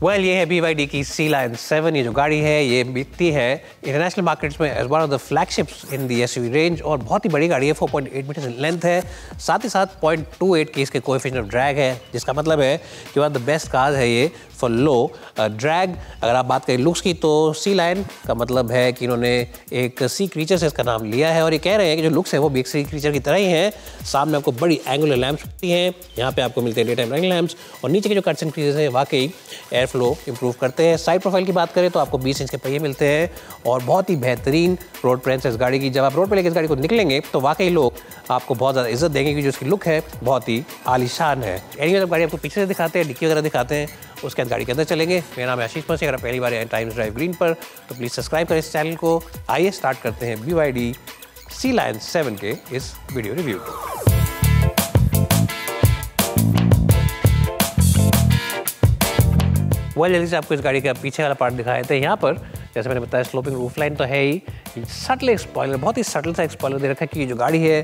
Well ये है BYD की सी लायन 7। ये जो गाड़ी है ये बिकती है इंटरनेशनल मार्केट्स में as one of the flagships in the SUV range और बहुत ही बड़ी गाड़ी है। 4.8 मीटर लेंथ है, साथ ही साथ 0.28 की इसके कोएफिशिएंट ऑफ ड्रैग है, जिसका मतलब है कि one of the best cars है ये फॉर लो ड्रैग। अगर आप बात करें लुक्स की तो सी लायन का मतलब है कि इन्होंने एक सी क्रीचर से इसका नाम लिया है और ये कह रहे हैं कि जो लुक्स है वो भी एक सी क्रीचर की तरह ही है। सामने आपको बड़ी एंगुलर लैंप्स होती हैं, यहाँ पे आपको मिलते हैं डे टाइम रनिंग लैंप्स और नीचे के जो कट्स एंड क्रीजेस है वाकई एयर फ्लो इंप्रूव करते हैं। साइड प्रोफाइल की बात करें तो आपको 20 इंच के पहिए मिलते हैं और बहुत ही बेहतरीन रोड प्रेजेंस है इस गाड़ी की। जब आप रोड पे लेकर इस गाड़ी को निकलेंगे तो वाकई लोग आपको बहुत ज़्यादा इज्जत देंगे क्योंकि जो इसकी लुक है बहुत ही आलीशान है। एनीवे जब गाड़ी आपको पीछे से दिखाते हैं, डिक्की वगैरह दिखाते हैं, उसके बाद गाड़ी के अंदर चलेंगे। मेरा नाम है आशीष मसी। अगर आप पहली बार आए टाइम्स ड्राइव ग्रीन पर तो प्लीज़ सब्सक्राइब करें इस चैनल को। आइए स्टार्ट करते हैं BYD सी लायन 7 के इस वीडियो रिव्यू को। जल्दी से आपको इस गाड़ी का पीछे वाला पार्ट दिखाए थे। यहाँ पर जैसे मैंने बताया स्लोपिंग रूफ लाइन तो है ही, सटल एक स्पॉइलर, बहुत ही सटल सा एक स्पॉइलर दे रखा है कि जो गाड़ी है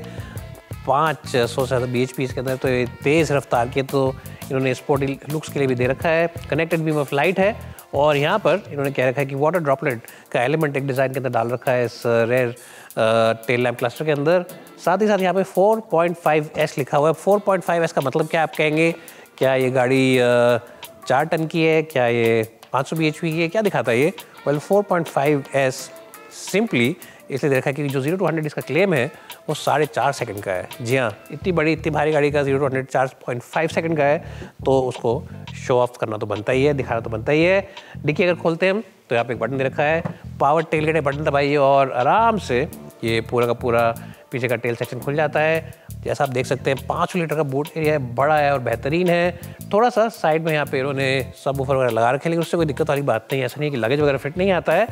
500 से ज़्यादा BHP इसके अंदर, तो ये तेज़ रफ्तार के तो इन्होंने स्पोर्टी लुक्स के लिए भी दे रखा है। कनेक्टेड बीम ऑफ लाइट है और यहाँ पर इन्होंने कह रखा है कि वाटर ड्रॉपलेट का एलिमेंट एक डिज़ाइन के अंदर डाल रखा है इस रेयर टेल लैम्प क्लस्टर के अंदर। साथ ही साथ यहाँ पे 4.5S लिखा हुआ है। 4.5S का मतलब क्या आप कहेंगे? क्या ये गाड़ी 4 टन की है? क्या ये 500 BHP की है? क्या दिखाता है ये? वेल 4.5S सिंपली इसलिए देखा कि जो 0 to 100 इसका क्लेम है वो 4.5 सेकंड का है। जी हाँ, इतनी बड़ी इतनी भारी गाड़ी का 0 to 100 4.5 सेकंड का है, तो उसको शो ऑफ करना तो बनता ही है, दिखाना तो बनता ही है। डिक्की अगर खोलते हैं हम तो यहाँ पे एक बटन दे रखा है, पावर टेलगेट बटन दबाइए और आराम से ये पूरा का पूरा पीछे का टेल सेक्शन खुल जाता है। जैसा आप देख सकते हैं 5 लीटर का बूट एरिया है, बड़ा है और बेहतरीन है। थोड़ा सा साइड में यहाँ पे इन्होंने सब वूफर वगैरह लगा रखे, लेकिन उससे कोई दिक्कत वाली बात नहीं है। ऐसा नहीं कि लगेज वगैरह फिट नहीं आता है।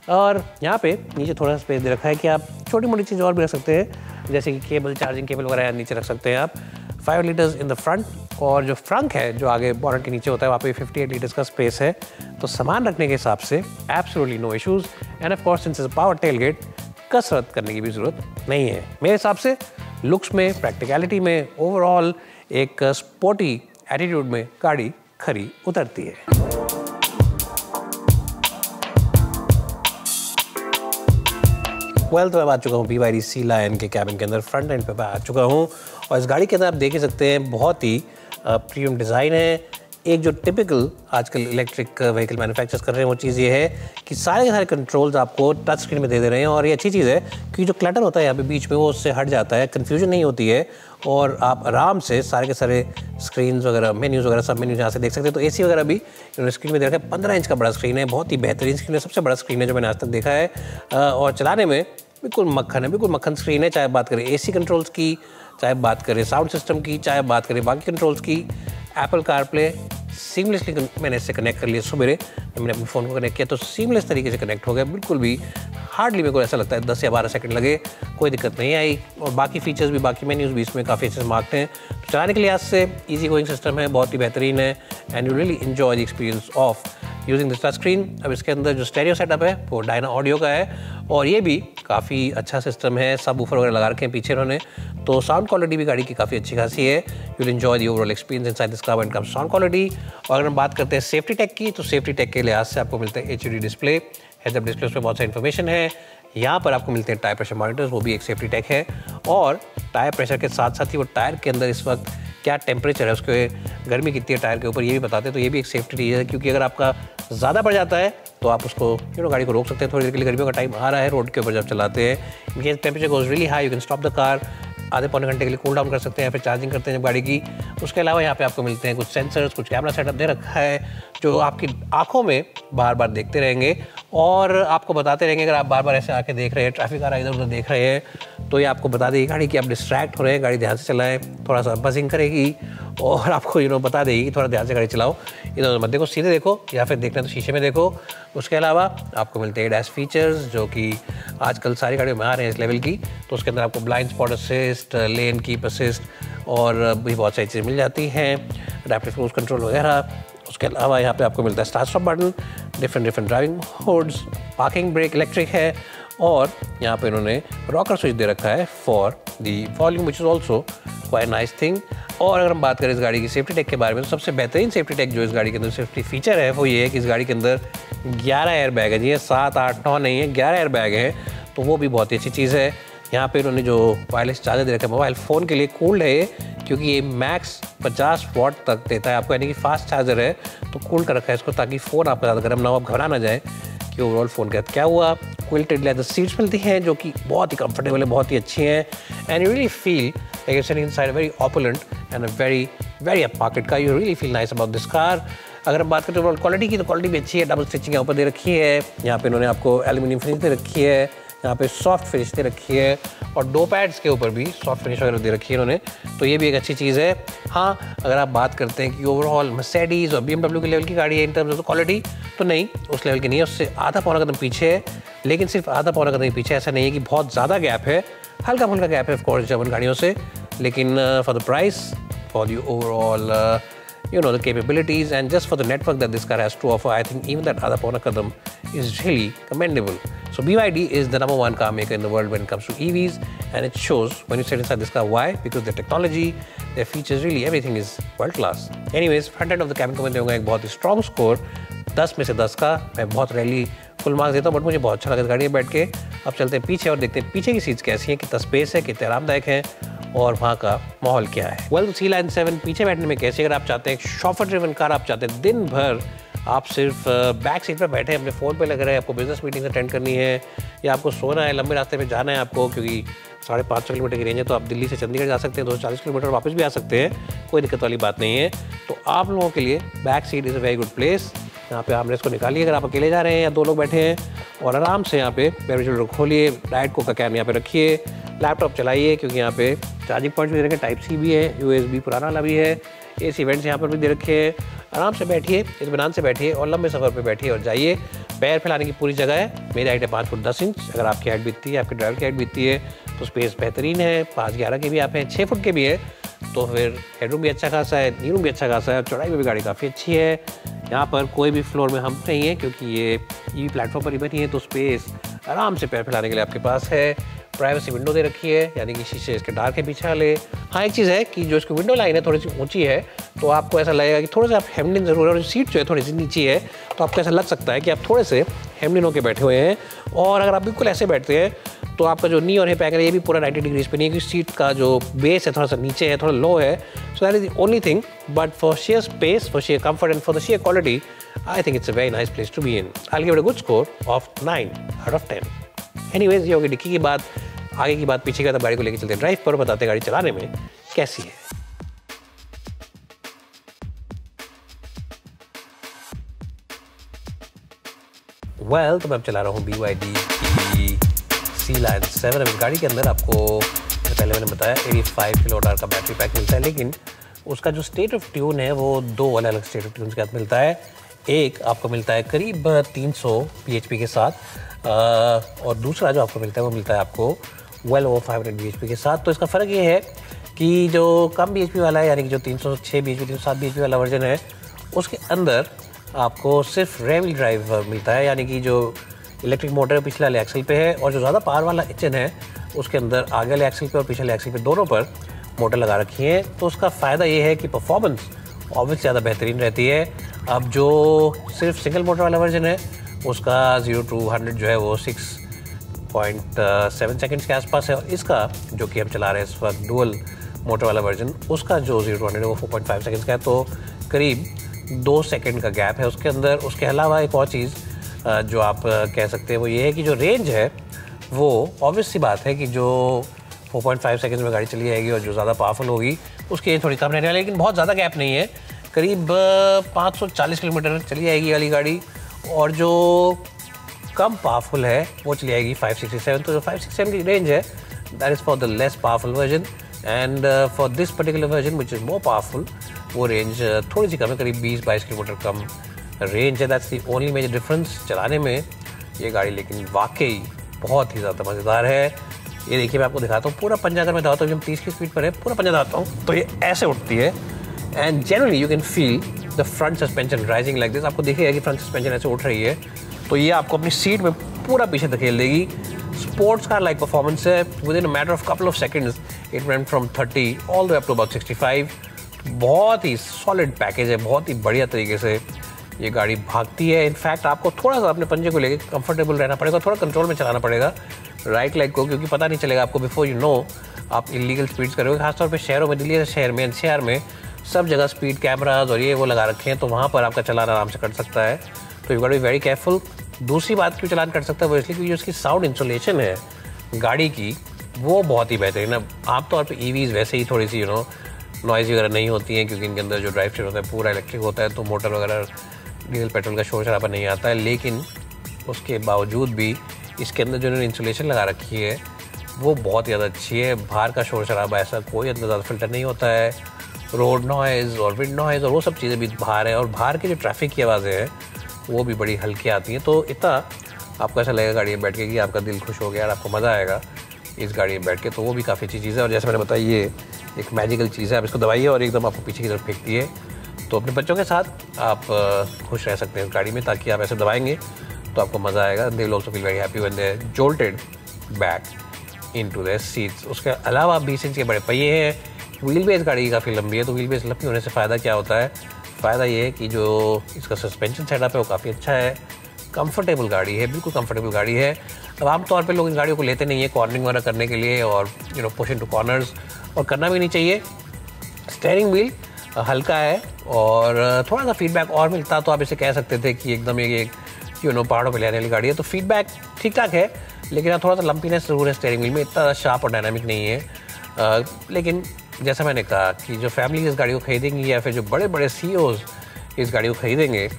और यहाँ पे नीचे थोड़ा सा स्पेस दे रखा है कि आप छोटी मोटी चीज़ और भी रख सकते हैं, जैसे कि केबल, चार्जिंग केबल वगैरह नीचे रख सकते हैं आप। 5 लीटर्स इन द फ्रंट और जो फ्रंक है जो आगे बॉनेट के नीचे होता है वहाँ पे 58 लीटर्स का स्पेस है, तो सामान रखने के हिसाब से absolutely no issues. And of course since is a power tailgate, कसरत करने की भी ज़रूरत नहीं है। मेरे हिसाब से लुक्स में, प्रैक्टिकलिटी में, ओवरऑल एक स्पोर्टी एटीट्यूड में गाड़ी खरी उतरती है। तो मैं आ चुका हूँ BYD सी लायन के कैबिन के अंदर, फ्रंट एंड पे मैं आ चुका हूँ और इस गाड़ी के अंदर आप देख ही सकते हैं बहुत ही प्रीमियम डिज़ाइन है। एक जो टिपिकल आजकल इलेक्ट्रिक व्हीकल मैन्युफैक्चरर्स कर रहे हैं वो चीज़ ये है कि सारे के सारे कंट्रोल्स आपको टच स्क्रीन में दे रहे हैं और ये अच्छी चीज़ है कि जो क्लटर होता है यहाँ पे बीच में वो उससे हट जाता है, कन्फ्यूजन नहीं होती है और आप आराम से सारे के सारे स्क्रीन्स वगैरह, मेन्यूज़ वगैरह सब मेन्यूज यहाँ से देख सकते हैं। तो AC वगैरह भी इन्होंने स्क्रीन में दे रखा है। 15 इंच का बड़ा स्क्रीन है, बहुत ही बेहतरीन स्क्रीन है, सबसे बड़ा स्क्रीन है जो मैंने आज तक देखा है और चलाने में बिल्कुल मक्खन है, बिल्कुल मक्खन स्क्रीन है। चाहे बात करें AC कंट्रोल्स की, चाहे बात करें साउंड सिस्टम की, चाहे बात करें बाकी कंट्रोल्स की, एप्पल कारप्ले सीमलेसली मैंने इससे कनेक्ट कर लिया। सुबह मैंने अपने फ़ोन को कनेक्ट किया तो सीमलेस तरीके से कनेक्ट हो गया, बिल्कुल भी हार्डली मेरे को ऐसा लगता है 10 या 12 सेकंड लगे, कोई दिक्कत नहीं आई। और बाकी फीचर्स भी, बाकी मेन्यूज़ भी इसमें काफ़ी अच्छे से मार्क्ड हैं। तो चलाने के लिहाज से ईजी गोइंग सिस्टम है, बहुत ही बेहतरीन है and you really enjoy the experience of using this touch screen. अब इसके अंदर जो स्टेरियो सेटअप है वो डायना ऑडियो का है और ये भी काफ़ी अच्छा सिस्टम है। सब वूफर वगैरह लगा रखे हैं पीछे इन्होंने, तो साउंड क्वालिटी भी गाड़ी की काफ़ी अच्छी खासी है। You will enjoy the overall experience inside this car when it comes sound quality. और अगर हम बात करते हैं सेफ्टी टेक की, तो सेफ्टी टेक के लिहाज से आपको मिलता है HUD display, head up display, उसमें बहुत सारी इन्फॉर्मेशन है। यहाँ पर आपको मिलते हैं टायर प्रेशर मॉनिटर्स, वो भी एक सेफ्टी टेक है। और टायर प्रेशर के साथ साथ ही वो टायर के अंदर इस वक्त क्या टेम्परेचर है, उसके गर्मी कितनी है टायर के ऊपर, ये भी बताते हैं। तो ये भी एक सेफ्टी चीज़ है क्योंकि अगर आपका ज़्यादा बढ़ जाता है तो आप उसको गाड़ी को रोक सकते हैं थोड़ी देर के लिए। गर्मियों का टाइम आ रहा है, रोड के ऊपर जब चलाते हैं, in case temperature goes really high, you can stop the car, आधे पौने घंटे के लिए कूल डाउन कर सकते हैं, फिर चार्जिंग करते हैं जब गाड़ी की। उसके अलावा यहाँ पे आपको मिलते हैं कुछ सेंसर्स, कुछ कैमरा सेटअप दे रखा है जो आपकी आंखों में बार बार देखते रहेंगे और आपको बताते रहेंगे। अगर आप बार बार ऐसे आके देख रहे हैं, ट्रैफिक आ रहा है इधर उधर देख रहे हैं, तो ये आपको बता देगी गाड़ी कि आप डिस्ट्रैक्ट हो रहे हैं, गाड़ी ध्यान से चलाएं, थोड़ा सा बजिंग करेगी और आपको बता देगी कि थोड़ा ध्यान से गाड़ी चलाओ, इधर मत देखो, सीधे देखो या फिर देखना तो शीशे में देखो। उसके अलावा आपको मिलते हैं ADAS फीचर्स जो कि आजकल सारी गाड़ियों में आ रहे हैं इस लेवल की, तो उसके अंदर आपको blind spot assist, lane keep assist और भी बहुत सारी चीज़ें मिल जाती हैं, एडैप्टिव क्रूज कंट्रोल वगैरह। उसके अलावा यहाँ पे आपको मिलता है start stop button, different driving modes, parking brake electric है और यहाँ पे इन्होंने रॉकर स्विच दे रखा है for the volume which is also quite nice thing. और अगर हम बात करें इस गाड़ी की सेफ्टी टेक के बारे में, तो सबसे बेहतरीन सेफ्टी टेक जो इस गाड़ी के अंदर सेफ्टी फीचर है वो ये है कि इस गाड़ी के अंदर 11 एयर बैग है जी, 7, 8, 9 नहीं है, 11 एयर बैग है, तो वो भी बहुत ही अच्छी चीज़ है। यहाँ पे उन्होंने जो वायरलेस चार्जर दे रखा है मोबाइल फ़ोन के लिए, कूल्ड है ये, क्योंकि ये मैक्स 50 वॉट तक देता है आपको, यानी कि फास्ट चार्जर है, तो कूल्ड कर रखा है इसको ताकि फ़ोन आपका ज़्यादा गर्म ना हो, आप घबरा ना जाए कि ओवरऑल फ़ोन का क्या हुआ। क्विल्टेड लेदर सीट्स मिलती हैं जो कि बहुत ही कंफर्टेबल है, बहुत ही अच्छी हैं, and you really feel like you sitting inside a very opulent and a very upmarket का। You really feel nice about this car. अगर हम बात करें ओवरऑल क्वालिटी की, तो क्वालिटी भी अच्छी है, डबल स्टिचिंग यहाँ पर दे रखी है, यहाँ पे इन्होंने आपको एल्यूमिनियम फिनिश दे रखी है, यहाँ पे सॉफ्ट फिनिश दे रखी है, और डो पैड्स के ऊपर भी सॉफ्ट फिनिश वगैरह दे रखी है इन्होंने, तो ये भी एक अच्छी चीज़ है। हाँ, अगर आप बात करते हैं कि ओवरऑल मर्सिडीज़ और BMW के लेवल की गाड़ी है इन टर्म्स ऑफ क्वालिटी, तो नहीं, उस लेवल की नहीं है, उससे आधा पौना कदम पीछे है, लेकिन सिर्फ आधा पौना कदम पीछे, ऐसा नहीं है कि बहुत ज़्यादा गैप है, हल्का फुल्का गैप है ऑफकोर्स जर्मन गाड़ियों से, लेकिन for the price, for the overall the capabilities and just for the network that this car has to offer, I think even that Adha Pauna Kadam is really commendable. So BYD is the #1 car maker in the world when it comes to EVs, and it shows when you sit inside this car. Why? Because their technology, their features, really everything is world class. Anyways, front end of the cabin को मैं दूंगा एक बहुत ही strong score, 10 में से 10 का। मैं बहुत रैली फुल मार्क्स देता हूँ, बट मुझे बहुत अच्छा लगा इस गाड़ी में बैठ के। अब चलते हैं पीछे और देखते हैं पीछे की सीट्स कैसी हैं, कितना स्पेस है, कितने आरामदायक हैं, और वहाँ का माहौल क्या है। वेल, सी लाइन 7 पीछे बैठने में कैसे, अगर आप चाहते हैं एक शॉफर ड्रिवन कार, आप चाहते हैं दिन भर आप सिर्फ बैक सीट पर बैठे अपने फ़ोन पे लग रहे हैं, आपको बिजनेस मीटिंग अटेंड करनी है या आपको सोना है, लंबे रास्ते पे जाना है आपको, क्योंकि 5.5 किलोमीटर की रेंज है, तो आप दिल्ली से चंडीगढ़ जा सकते हैं, 240 किलोमीटर वापस भी आ सकते हैं, कोई दिक्कत वाली बात नहीं है। तो आप लोगों के लिए back seat is a very good place. यहाँ पे आर्मरेस्ट को निकालिए अगर आप अकेले जा रहे हैं या 2 लोग बैठे हैं, और आराम से यहाँ पे बेवरेज होल्डर खोलिए, डाइट कोक का कैन यहाँ पे रखिए, लैपटॉप चलाइए, क्योंकि यहाँ पे चार्जिंग पॉइंट भी दे रखे, टाइप सी भी है, USB पुराना वाला भी है, AC वेंट्स यहाँ पर भी दे रखे हैं। आराम से बैठिए, इत्मीनान से बैठिए और लंबे सफ़र पे बैठिए और जाइए। पैर फैलाने की पूरी जगह है। मेरी हाइट है 5 फुट 10 इंच। अगर आपकी हाइट बीतती है, आपके ड्राइवर की हाइट बीतती है, तो स्पेस बेहतरीन है। 5'11" के भी आप हैं, 6 फुट के भी है, तो फिर हेडरूम भी अच्छा खासा है, नी रूम भी अच्छा खासा है, और चौड़ाई में भी गाड़ी काफ़ी अच्छी है। यहाँ पर कोई भी फ्लोर में हम्प नहीं है, क्योंकि ये EV प्लेटफॉर्म पर ही बनी है, तो स्पेस आराम से पैर फैलाने के लिए आपके पास है। प्राइवेसी विंडो दे रखी है, यानी कि शीशे इसके डार्क है पीछे वाले। हाँ, एक चीज़ है कि जो इसकी विंडो लाइन है थोड़ी सी ऊंची है, तो आपको ऐसा लगेगा कि थोड़े से आप हेमलिन ज़रूर है, और सीट जो है थोड़ी सी नीची है, तो आपको ऐसा लग सकता है कि आप थोड़े से हेमलिन होकर बैठे हुए हैं। और अगर आप बिल्कुल ऐसे बैठते हैं, तो आपका जो नी और हिप एंगल है ये भी पूरा 90 डिग्रीज पे नहीं है, क्योंकि सीट का जो बेस है थोड़ा सा नीचे है, थोड़ा लो है। So that is the only thing, but for sheer space, for sheer comfort and for the sheer quality, I think it's a very nice place to be in. I will give it a good score of 9 out of 10। Anyways, ये होगी dicky की बात। आगे की बात, पीछे की बात, गाड़ी को लेकर चलते हैं ड्राइव पर, बताते हैं गाड़ी चलाने में कैसी है। वेल, तो मैं अब चला रहा हूँ BYD की सी लाइन 7। अब इस गाड़ी के अंदर आपको पहले मैंने बताया 85 kWh का बैटरी पैक मिलता है, लेकिन उसका जो स्टेट ऑफ ट्यून है वो 2 अलग अलग स्टेट ऑफ ट्यून के साथ मिलता है। एक आपको मिलता है करीब 300 bhp के साथ, और दूसरा जो आपको मिलता है वो मिलता है आपको वेल ओवर 500 bhp के साथ। तो इसका फ़र्क ये है कि जो कम bhp वाला है, यानी कि जो 306 bhp 307 bhp वाला वर्जन है, उसके अंदर आपको सिर्फ रेयर व्हील ड्राइव मिलता है, यानी कि जो इलेक्ट्रिक मोटर पिछले वाले एक्सल पे है, और जो ज़्यादा पावर वाला इंजन है उसके अंदर आगे वाले एक्सल पे और पिछले एक्सल पे दोनों पर मोटर लगा रखी है। तो उसका फ़ायदा ये है कि परफॉर्मेंस ऑब्वियसली ज़्यादा बेहतरीन रहती है। अब जो सिर्फ सिंगल मोटर वाला वर्जन है उसका 0 to 100 जो है वो 6.7 सेकेंड्स के आसपास है, और इसका जो कि हम चला रहे हैं इस वक्त डुअल मोटर वाला वर्जन, उसका जो 0 to 100 है वो 4.5 सेकेंड्स का है, तो करीब 2 सेकेंड का गैप है उसके अंदर। उसके अलावा एक और चीज़ जो आप कह सकते हैं वो ये है कि जो रेंज है वो ऑब्वियस सी बात है कि जो 4.5 सेकेंड्स में गाड़ी चली जाएगी और जो ज़्यादा पावरफुल होगी उसकी रेंज थोड़ी कम रहने वाली है, लेकिन बहुत ज़्यादा गैप नहीं है, करीब 540 किलोमीटर चली जाएगी वाली गाड़ी, और जो कम पावरफुल है वो चली जाएगी 567। तो जो 567 की रेंज है that is for the less powerful version, and for this particular version which is more powerful, वो रेंज थोड़ी सी कम है, करीब 20-22 किलोमीटर कम रेंज है। That's the only major difference चलाने में ये गाड़ी, लेकिन वाकई बहुत ही ज़्यादा मज़ेदार है। ये देखिए, मैं आपको दिखाता हूँ पूरा पंजा, अगर मैं दबाता हूँ, जब 30 की स्पीड पर है, पूरा पंजा दबाता हूँ तो ये ऐसे उठती है, and generally you can feel the front suspension rising like this. आपको दिखेगा कि फ्रंट सस्पेंशन ऐसे उठ रही है, तो ये आपको अपनी सीट में पूरा पीछे धकेल देगी। स्पोर्ट्स कार लाइक परफॉर्मेंस है, within a matter of couple of seconds it went from 30 all the way up to about 65। बहुत ही सॉलिड पैकेज है, बहुत ही बढ़िया तरीके से ये गाड़ी भागती है। इनफैक्ट आपको थोड़ा सा अपने पंजे को लेकर कंफर्टेबल रहना पड़ेगा, थोड़ा कंट्रोल में चलाना पड़ेगा राइट लेग को, क्योंकि पता नहीं चलेगा आपको बिफोर यू नो आप इलीगल स्पीड्स करोगे। खासतौर पे शहरों में, दिल्ली जैसे शहर में, एनसीआर में सब जगह स्पीड कैमराज और ये वो लगा रखे हैं, तो वहाँ पर आपका चलान आराम से कट सकता है। तो you got be very careful. दूसरी बात क्यों चलान कट सकता है वो इसलिए क्योंकि उसकी साउंड इंसुलेशन है गाड़ी की, वो बहुत ही बेहतरीन है। आमतौर पर ईवीज़ वैसे ही थोड़ी सी नॉइज़ वगैरह नहीं होती हैं, क्योंकि इनके अंदर जो ड्राइव शेयर होता है पूरा इलेक्ट्रिक होता है, तो मोटर वगैरह डीजल पेट्रोल का शोर शराबा नहीं आता है। लेकिन उसके बावजूद भी इसके अंदर जो इन्होंने इंसुलेशन लगा रखी है वो बहुत ज़्यादा अच्छी है। बाहर का शोर शराबा ऐसा कोई अंदर ज़्यादा फिल्टर नहीं होता है, रोड नॉइज़ और विंड नॉइज़ और वो सब चीज़ें भी बाहर है, और बाहर की जो ट्रैफिक की आवाज़ें हैं वो भी बड़ी हल्की आती हैं। तो इतना आपको ऐसा लगेगा गाड़ी में बैठ के कि आपका दिल खुश हो गया और आपको मज़ा आएगा इस गाड़ी में बैठ के, तो वो भी काफ़ी अच्छी चीज़ है। और जैसे मैंने बताया ये एक मैजिकल चीज़ है, आप इसको दबाइए और एकदम आपको पीछे की तरफ फेंकती है। तो अपने बच्चों के साथ आप खुश रह सकते हैं इस गाड़ी में, ताकि आप ऐसे दबाएंगे तो आपको मज़ा आएगा। They will also feel very happy when they jolted back into their seats. उसके अलावा 20 इंच के बड़े पहिए हैं, व्हील बेस गाड़ी काफ़ी लंबी है, तो व्हील बेस लंबी होने से फ़ायदा क्या होता है? फ़ायदा ये है कि जो इसका सस्पेंशन सेटअप है वो काफ़ी अच्छा है, कंफर्टेबल गाड़ी है, बिल्कुल कंफर्टेबल गाड़ी है। अब आमतौर पे लोग इन गाड़ियों को लेते नहीं है कॉर्नरिंग वगैरह करने के लिए और पुश इन टू कॉर्नर्स, और करना भी नहीं चाहिए। स्टीयरिंग व्हील हल्का है और थोड़ा सा फीडबैक और मिलता तो आप इसे कह सकते थे कि एकदम एक पहाड़ों पे ले आने वाली गाड़ी है। तो फीडबैक ठीक ठाक है, लेकिन हाँ थोड़ा सा लंपीनेस जरूर है स्टीयरिंग व्हील में, इतना शार्प और डायनामिक नहीं है। लेकिन जैसा मैंने कहा कि जो फैमिली इस गाड़ी को खरीदेंगी या फिर जो बड़े बड़े CEOs इस गाड़ी को खरीदेंगे,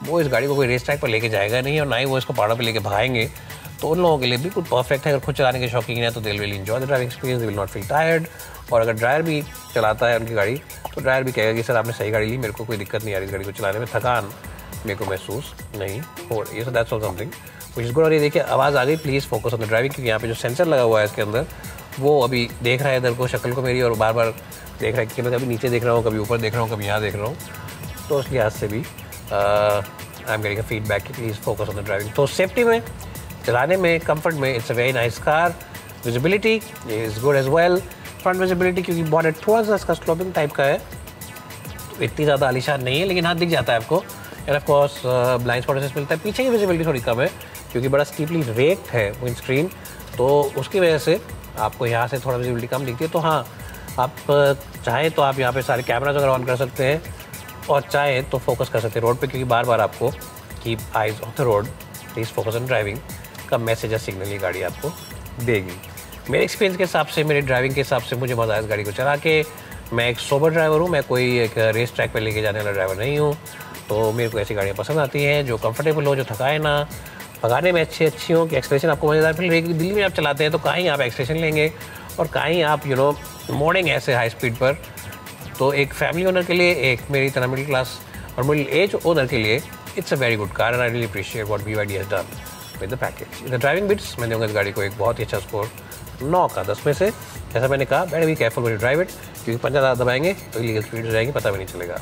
वो इस गाड़ी को कोई रेस ट्रैक पर लेके जाएगा नहीं और ना ही वो इसको पहाड़ों पे लेके भागेंगे। तो उन लोगों के लिए बिल्कुल परफेक्ट है। अगर खुद चलाने के शौकीन है तो they will enjoy the driving experience, they will not feel tired. और अगर ड्राइवर भी चलाता है उनकी गाड़ी तो ड्राइवर भी कहेगा कि सर आपने सही गाड़ी ली, मेरे को कोई दिक्कत नहीं आ रही इस गाड़ी को चलाने में, थकान मेरे को महसूस नहीं हो रही है। So that's all something which is good. और ये देखिए आवाज़ आ गई, please focus on the driving, क्योंकि यहाँ पे जो सेंसर लगा हुआ है इसके अंदर वो अभी देख रहा है इधर को, शक्ल को मेरी, और बार बार देख रहा है कि मैं कभी नीचे देख रहा हूँ, कभी ऊपर देख रहा हूँ, कभी यहाँ देख रहा हूँ। तो उस लिहाज से भी I am getting a feedback कि please focus on the driving. तो सेफ्टी में, चलाने में, कंफर्ट में it's a very nice car. Visibility is good as well. Front visibility क्योंकि बॉनेट थोड़ा सा इसका स्लोपिंग टाइप का है, तो इतनी ज़्यादा आलीशान नहीं है, लेकिन हाँ दिख जाता है आपको। And of course blind spot assist मिलता है। पीछे की विजिबिलिटी थोड़ी कम है क्योंकि बड़ा स्टीपली रेक्ड है विंड स्क्रीन, तो उसकी वजह से आपको यहाँ से थोड़ा विजिबिलिटी कम दिखती है। तो हाँ, आप चाहें तो आप यहाँ पे सारे कैमराज वगैरह ऑन कर सकते हैं और चाहें तो फोकस कर सकते हैं रोड पे, क्योंकि बार बार आपको keep eyes of the road, please focus on driving का मैसेज या सिग्नल ये गाड़ी आपको देगी। मेरे एक्सपीरियंस के हिसाब से, मेरे ड्राइविंग के हिसाब से मुझे मज़ा आया इस गाड़ी को चला के। मैं एक सोबर ड्राइवर हूँ, मैं कोई एक रेस ट्रैक पर लेके जाने वाला ड्राइवर नहीं हूँ, तो मेरे को ऐसी गाड़ियाँ पसंद आती हैं जो कंफर्टेबल हो, जो थकाए ना, भगाने में अच्छी हो, कि एक्सलेशन आपको मज़ेदार फील रहेगी। दिल्ली में आप चलाते हैं तो कहीं आप एक्सलेशन लेंगे और कहीं आप मोड़ेंगे ऐसे हाई स्पीड पर। तो एक फैमिली ओनर के लिए, एक मेरी तरह मिडिल क्लास और मिडिल एज ओनर के लिए it's a very good car, and I really appreciate what BYD has done with the package. The driving bits मैं दूंगा इस गाड़ी को एक बहुत ही अच्छा स्कोर 9 का 10 में से। जैसा मैंने कहा, better be careful when you drive it, क्योंकि पंजा ज़्यादा दबाएंगे तो इलीगल स्पीड हो जाएगी, पता भी नहीं चलेगा।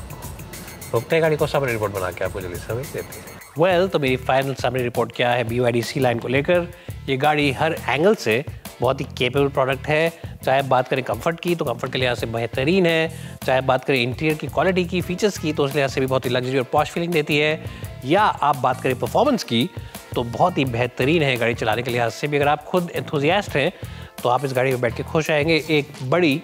रोकते हैं गाड़ी को, समरी रिपोर्ट बना के आपको जल्दी से देते हैं। वेल, तो मेरी फाइनल समरी रिपोर्ट क्या है BYD C-Line को लेकर। ये गाड़ी हर एंगल से बहुत ही केपेबल प्रोडक्ट है। चाहे बात करें कंफर्ट की तो कंफर्ट के लिहाज से बेहतरीन है, चाहे बात करें इंटीरियर की क्वालिटी की, फीचर्स की, तो उस लिहाज से भी बहुत ही लग्जरी और पॉश फीलिंग देती है, या आप बात करें परफॉर्मेंस की तो बहुत ही बेहतरीन है गाड़ी चलाने के लिहाज से भी। अगर आप खुद एंथुसियास्ट हैं तो आप इस गाड़ी में बैठ के खुश आएंगे। एक बड़ी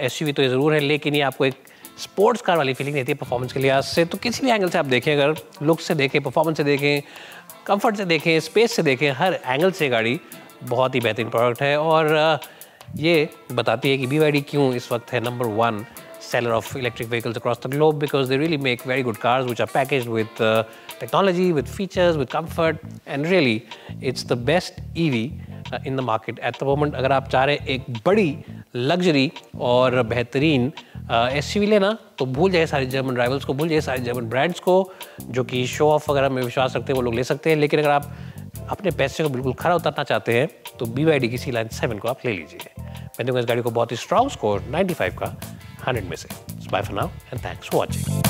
SUV तो ये ज़रूर है, लेकिन ये आपको एक स्पोर्ट्स कार वाली फीलिंग देती है परफॉर्मेंस के लिहाज से। तो किसी भी एंगल से आप देखें, अगर लुक से देखें, परफॉर्मेंस से देखें, कंफर्ट से देखें, स्पेस से देखें, हर एंगल से गाड़ी बहुत ही बेहतरीन प्रोडक्ट है। और ये बताती है कि BYD क्यों इस वक्त है number 1 seller of electric vehicles across the globe, because they really make very good cars which are packaged with technology, with features, with comfort, and really it's the best EV in the market at the moment. अगर आप चाह रहे हैं एक बड़ी luxury और बेहतरीन SUV लेना, तो भूल जाए सारी जर्मन राइवल्स को, भूल जाए सारे जर्मन ब्रांड्स को जो कि शो ऑफ वगैरह में विश्वास रखते हैं, वो लोग ले सकते हैं। लेकिन अगर आप अपने पैसे को बिल्कुल खरा उतारना चाहते हैं तो BYD की C-Line 7 को आप ले लीजिए। मैं दूंगा इस गाड़ी को बहुत ही स्ट्रॉन्ग स्कोर 95 का 100 में से। Bye for now and thanks for watching.